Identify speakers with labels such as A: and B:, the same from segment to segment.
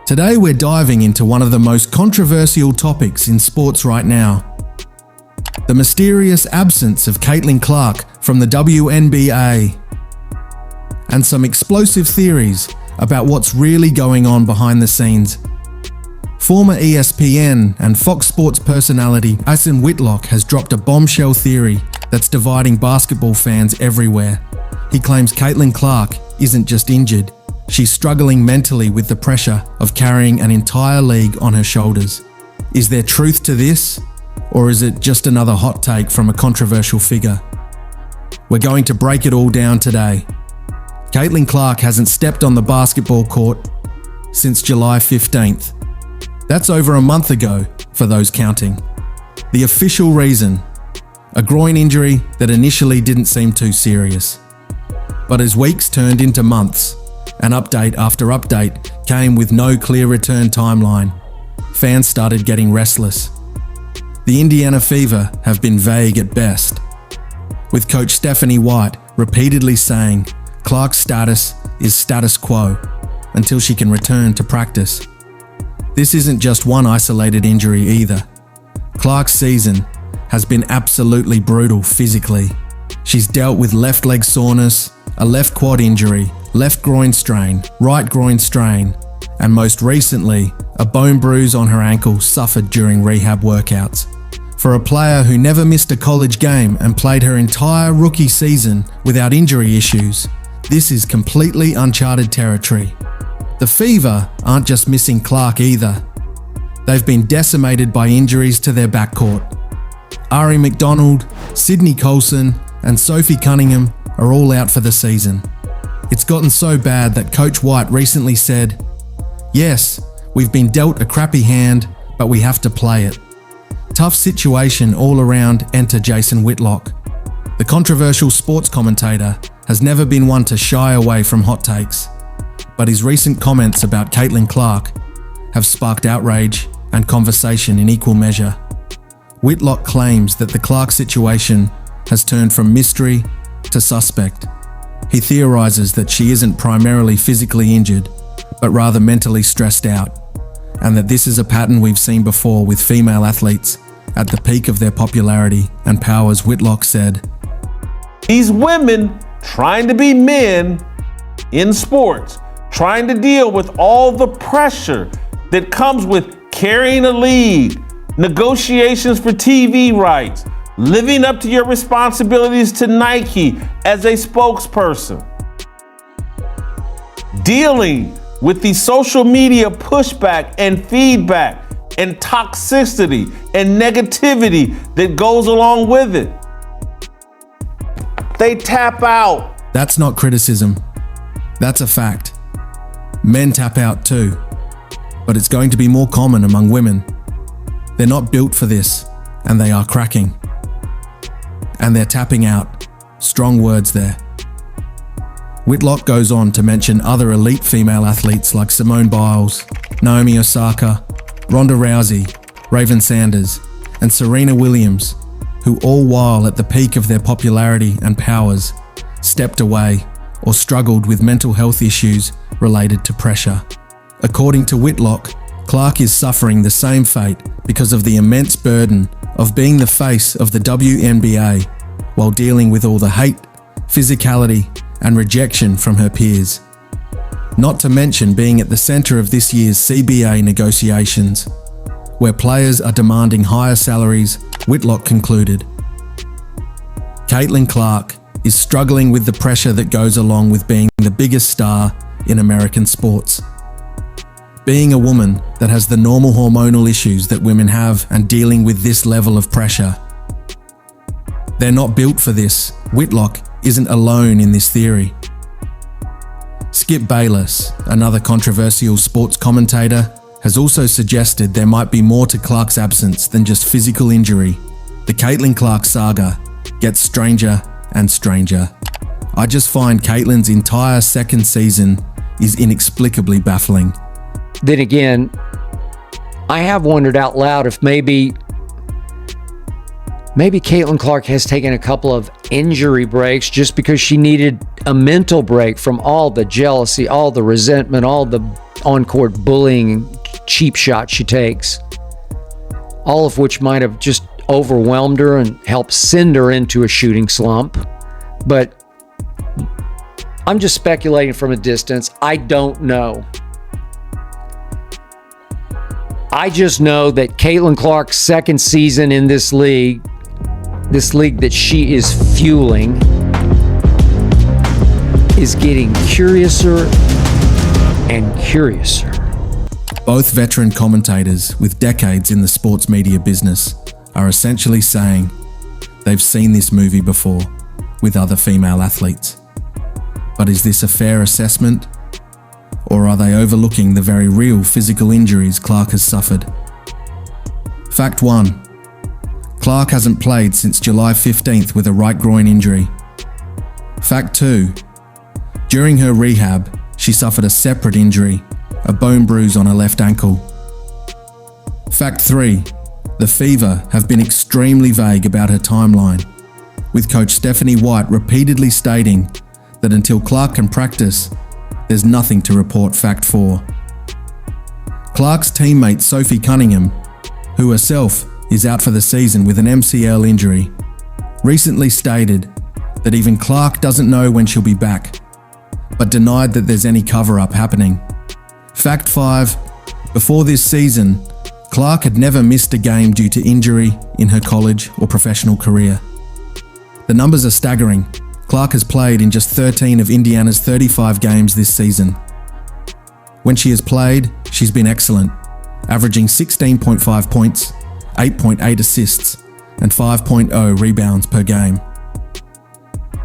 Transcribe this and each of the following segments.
A: Today we're diving into one of the most controversial topics in sports right now. The mysterious absence of Caitlin Clark from the WNBA. And some explosive theories about what's really going on behind the scenes. Former ESPN and Fox Sports personality Asen Whitlock has dropped a bombshell theory that's dividing basketball fans everywhere. He claims Caitlin Clark isn't just injured, she's struggling mentally with the pressure of carrying an entire league on her shoulders. Is there truth to this? Or is it just another hot take from a controversial figure? We're going to break it all down today. Caitlin Clark hasn't stepped on the basketball court since July 15th. That's over a month ago, for those counting. The official reason: a groin injury that initially didn't seem too serious. But as weeks turned into months, and update after update came with no clear return timeline, fans started getting restless. The Indiana Fever have been vague at best, with coach Stephanie White repeatedly saying Clark's status is status quo until she can return to practice. This isn't just one isolated injury either. Clark's season has been absolutely brutal physically. She's dealt with left leg soreness, a left quad injury, left groin strain, right groin strain, and most recently, a bone bruise on her ankle suffered during rehab workouts. For a player who never missed a college game and played her entire rookie season without injury issues, this is completely uncharted territory. The Fever aren't just missing Clark either. They've been decimated by injuries to their backcourt. Ari McDonald, Sydney Colson, and Sophie Cunningham are all out for the season. It's gotten so bad that Coach White recently said, "Yes, we've been dealt a crappy hand, but we have to play it." Tough situation all around, enter Jason Whitlock. The controversial sports commentator has never been one to shy away from hot takes, but his recent comments about Caitlin Clark have sparked outrage and conversation in equal measure. Whitlock claims that the Clark situation has turned from mystery to suspect. He theorizes that she isn't primarily physically injured, but rather mentally stressed out, and that this is a pattern we've seen before with female athletes at the peak of their popularity and powers. Whitlock said,
B: "These women trying to be men in sports, trying to deal with all the pressure that comes with carrying a league, negotiations for TV rights, living up to your responsibilities to Nike as a spokesperson, dealing with the social media pushback and feedback and toxicity and negativity that goes along with it. They tap out."
A: That's not criticism. That's a fact. Men tap out too, but it's going to be more common among women. They're not built for this, and they are cracking. And they're tapping out. Strong words there. Whitlock goes on to mention other elite female athletes like Simone Biles, Naomi Osaka, Ronda Rousey, Raven Sanders, and Serena Williams, who all while at the peak of their popularity and powers, stepped away or struggled with mental health issues related to pressure. According to Whitlock, Clark is suffering the same fate because of the immense burden of being the face of the WNBA while dealing with all the hate, physicality, and rejection from her peers. Not to mention being at the center of this year's CBA negotiations, where players are demanding higher salaries. Whitlock concluded, Caitlin Clark is struggling with the pressure that goes along with being the biggest star in American sports. Being a woman that has the normal hormonal issues that women have and dealing with this level of pressure. They're not built for this. Whitlock isn't alone in this theory. Skip Bayless, another controversial sports commentator, has also suggested there might be more to Clark's absence than just physical injury. The Caitlin Clark saga gets stranger and stranger. I just find Caitlin's entire second season is inexplicably baffling.
C: Then again, I have wondered out loud if maybe Caitlin Clark has taken a couple of injury breaks just because she needed a mental break from all the jealousy, all the resentment, all on-court bullying, cheap shots she takes, all of which might have just overwhelmed her and helped send her into a shooting slump. But I'm just speculating from a distance. I don't know. I just know that Caitlin Clark's second season in this league that she is fueling, is getting curiouser and curiouser.
A: Both veteran commentators with decades in the sports media business are essentially saying they've seen this movie before with other female athletes. But is this a fair assessment? Or are they overlooking the very real physical injuries Clark has suffered? Fact 1. Clark hasn't played since July 15th with a right groin injury. Fact 2. During her rehab, she suffered a separate injury, a bone bruise on her left ankle. Fact 3. The Fever have been extremely vague about her timeline, with coach Stephanie White repeatedly stating that until Clark can practice, there's nothing to report. Fact 4. Clark's teammate Sophie Cunningham, who herself is out for the season with an MCL injury, recently stated that even Clark doesn't know when she'll be back, but denied that there's any cover-up happening. Fact 5. Before this season, Clark had never missed a game due to injury in her college or professional career. The numbers are staggering. Clark has played in just 13 of Indiana's 35 games this season. When she has played, she's been excellent, averaging 16.5 points, 8.8 assists, and 5.0 rebounds per game.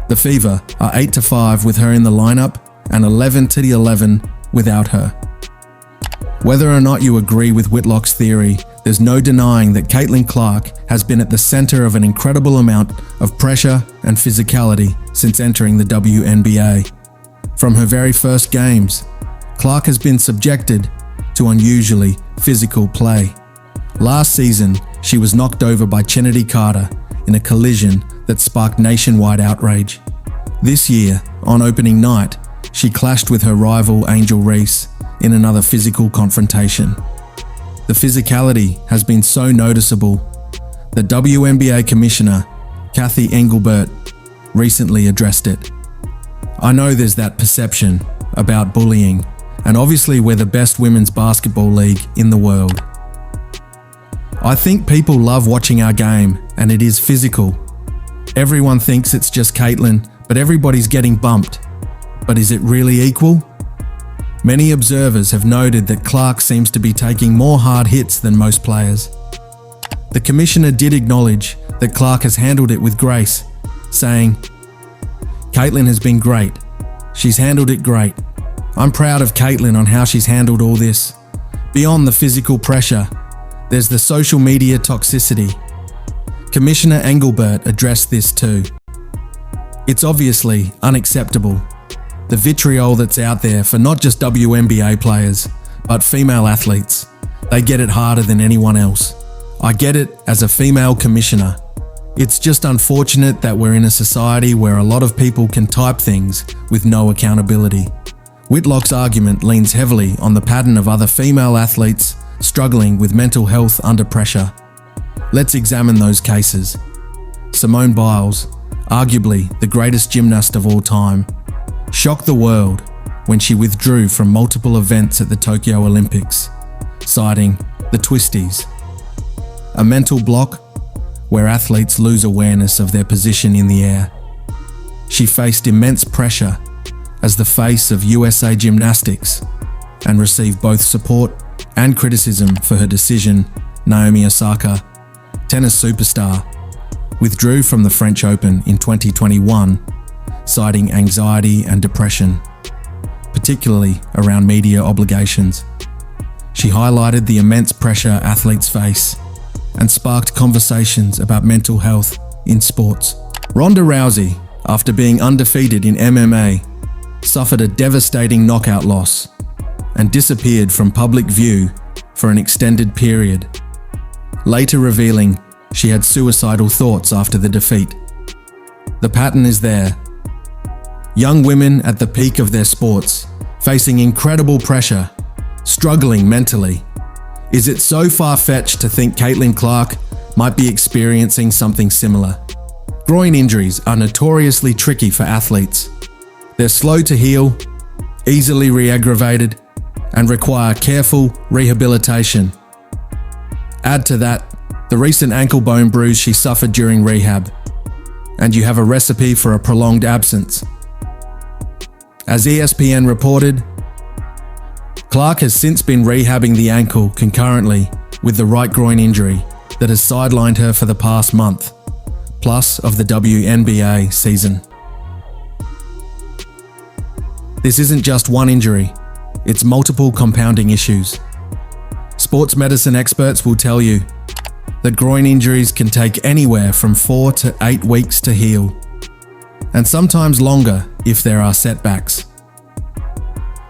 A: The Fever are 8-5 with her in the lineup and 11-11 without her. Whether or not you agree with Whitlock's theory, there's no denying that Caitlin Clark has been at the center of an incredible amount of pressure and physicality since entering the WNBA. From her very first games, Clark has been subjected to unusually physical play. Last season, she was knocked over by Chennedy Carter in a collision that sparked nationwide outrage. This year, on opening night, she clashed with her rival Angel Reese in another physical confrontation. The physicality has been so noticeable that WNBA Commissioner Kathy Engelbert recently addressed it. I know there's that perception about bullying, and obviously we're the best women's basketball league in the world. I think people love watching our game, and it is physical. Everyone thinks it's just Caitlin, but everybody's getting bumped. But is it really equal? Many observers have noted that Clark seems to be taking more hard hits than most players. The commissioner did acknowledge that Clark has handled it with grace, saying, "Caitlin has been great. She's handled it great. I'm proud of Caitlin on how she's handled all this. Beyond the physical pressure, there's the social media toxicity." Commissioner Engelbert addressed this too. It's obviously unacceptable. The vitriol that's out there for not just WNBA players, but female athletes. They get it harder than anyone else. I get it as a female commissioner. It's just unfortunate that we're in a society where a lot of people can type things with no accountability. Whitlock's argument leans heavily on the pattern of other female athletes struggling with mental health under pressure. Let's examine those cases. Simone Biles, arguably the greatest gymnast of all time, shocked the world when she withdrew from multiple events at the Tokyo Olympics, citing the twisties, a mental block where athletes lose awareness of their position in the air. She faced immense pressure as the face of USA Gymnastics and received both support and criticism for her decision. Naomi Osaka, tennis superstar, withdrew from the French Open in 2021, citing anxiety and depression, particularly around media obligations. She highlighted the immense pressure athletes face and sparked conversations about mental health in sports. Ronda Rousey, after being undefeated in MMA, suffered a devastating knockout loss and disappeared from public view for an extended period, later revealing she had suicidal thoughts after the defeat. The pattern is there. Young women at the peak of their sports, facing incredible pressure, struggling mentally. Is it so far-fetched to think Caitlin Clark might be experiencing something similar? Groin injuries are notoriously tricky for athletes. They're slow to heal, easily re-aggravated, and require careful rehabilitation. Add to that the recent ankle bone bruise she suffered during rehab, and you have a recipe for a prolonged absence. As ESPN reported, Clark has since been rehabbing the ankle concurrently with the right groin injury that has sidelined her for the past month, plus of the WNBA season. This isn't just one injury, it's multiple compounding issues. Sports medicine experts will tell you that groin injuries can take anywhere from 4 to 8 weeks to heal, and sometimes longer if there are setbacks.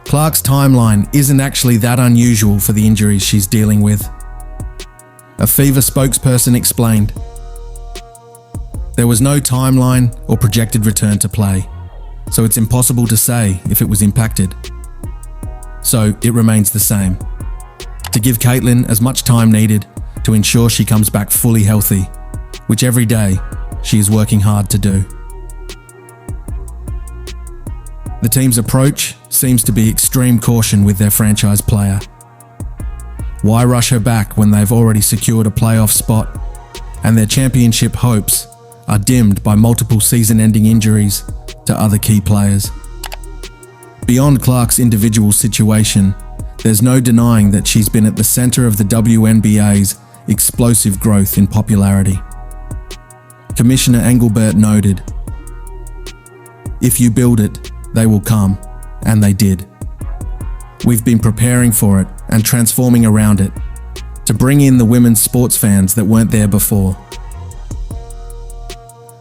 A: Clark's timeline isn't actually that unusual for the injuries she's dealing with. A Fever spokesperson explained, "There was no timeline or projected return to play, so it's impossible to say if it was impacted. So it remains the same. To give Caitlin as much time needed to ensure she comes back fully healthy, which every day she is working hard to do." The team's approach seems to be extreme caution with their franchise player. Why rush her back when they've already secured a playoff spot and their championship hopes are dimmed by multiple season-ending injuries to other key players? Beyond Clark's individual situation, there's no denying that she's been at the center of the WNBA's explosive growth in popularity. Commissioner Engelbert noted, "If you build it, they will come," and they did. We've been preparing for it and transforming around it to bring in the women's sports fans that weren't there before.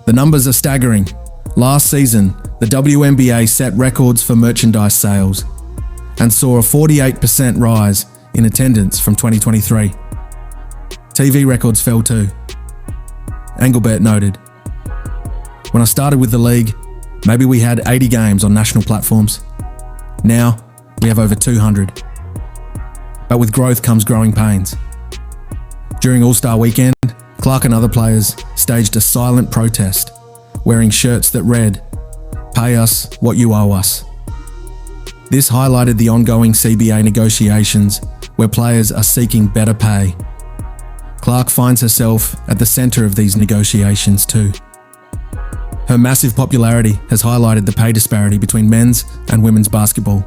A: The numbers are staggering. Last season, the WNBA set records for merchandise sales and saw a 48% rise in attendance from 2023. TV records fell too. Engelbert noted, "When I started with the league, maybe we had 80 games on national platforms. Now, we have over 200. But with growth comes growing pains." During All-Star Weekend, Clark and other players staged a silent protest, wearing shirts that read, "Pay us what you owe us." This highlighted the ongoing CBA negotiations where players are seeking better pay. Clark finds herself at the center of these negotiations too. Her massive popularity has highlighted the pay disparity between men's and women's basketball.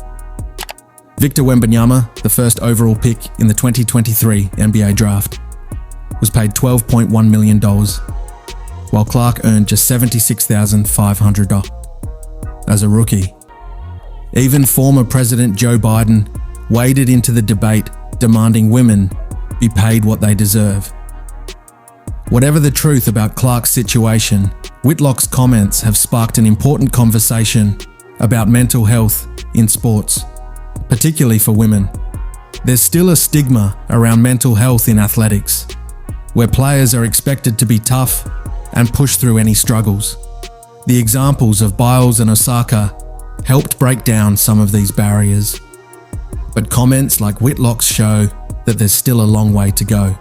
A: Victor Wembanyama, the first overall pick in the 2023 NBA draft, was paid $12.1 million, while Clark earned just $76,500 as a rookie. Even former President Joe Biden waded into the debate demanding women be paid what they deserve. Whatever the truth about Clark's situation, Whitlock's comments have sparked an important conversation about mental health in sports, particularly for women. There's still a stigma around mental health in athletics, where players are expected to be tough and push through any struggles. The examples of Biles and Osaka helped break down some of these barriers. But comments like Whitlock's show that there's still a long way to go.